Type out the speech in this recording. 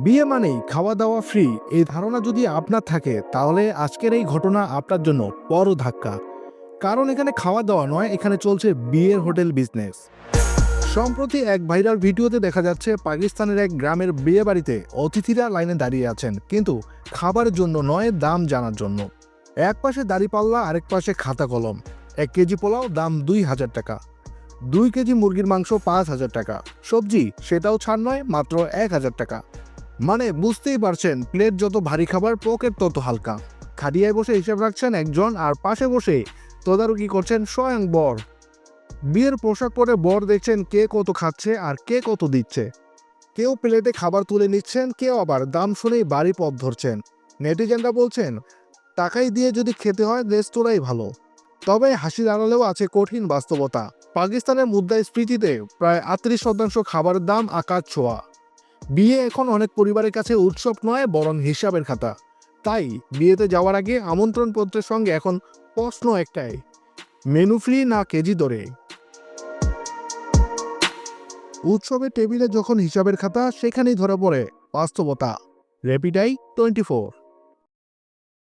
বিয়ে মানেই খাওয়া দাওয়া ফ্রি, এই ধারণা যদি আপনার থাকে তাহলে আজকের এই ঘটনা আপনার জন্য বড় ধাক্কা। কারণ এখানে খাওয়া দাওয়া নয়, এখানে চলছে বিয়ের হোটেল বিজনেস। সম্প্রতি এক ভাইরাল ভিডিওতে দেখা যাচ্ছে পাকিস্তানের এক গ্রামের বিয়ে বাড়িতে অতিথিরা লাইনে দাঁড়িয়ে আছেন, কিন্তু খাবারের জন্য নয়, দাম জানার জন্য। এক পাশে দাড়িপাল্লা, আরেক পাশে খাতা কলম। 1 কেজি পোলাও দাম 2,000 টাকা, 2 কেজি মুরগির মাংস 5,000 টাকা, সবজি সেটাও ছাড় নয়, মাত্র 1,000 টাকা। মানে বুঝতেই পারছেন, প্লেট যত ভারী খাবার পকেট তত হালকা। খাটিয়ায় বসে হিসাব রাখছেন একজন, আর পাশে বসে তদারকি করছেন স্বয়ং বর। বিয়ের পোশাক পরে বর দেখছেন কে কত খাচ্ছে আর কে কত দিচ্ছে। কেউ প্লেটে খাবার তুলে নিচ্ছেন, কেউ আবার দাম শুনেই বাড়ি পথ ধরছেন। নেটিজেনরা বলছেন, টাকাই দিয়ে যদি খেতে হয় রেস্তোরাঁই ভালো। তবে হাসির আড়ালেও আছে কঠিন বাস্তবতা। পাকিস্তানের মুদ্রাস্ফীতিতে প্রায় 38% খাবারের দাম আকাশ ছোঁয়া। বিয়ে এখন অনেক পরিবারের কাছে উৎসব নয়, বরং হিসাবের খাতা। তাই বিয়েতে যাওয়ার আগে আমন্ত্রণ পত্রের সঙ্গে এখন প্রশ্ন একটাই: মেনু ফ্রি না কেজি দরে? উৎসবের টেবিলে যখন হিসাবের খাতা, সেখানেই ধরা পড়ে বাস্তবতা। র্যাপিডাই 24।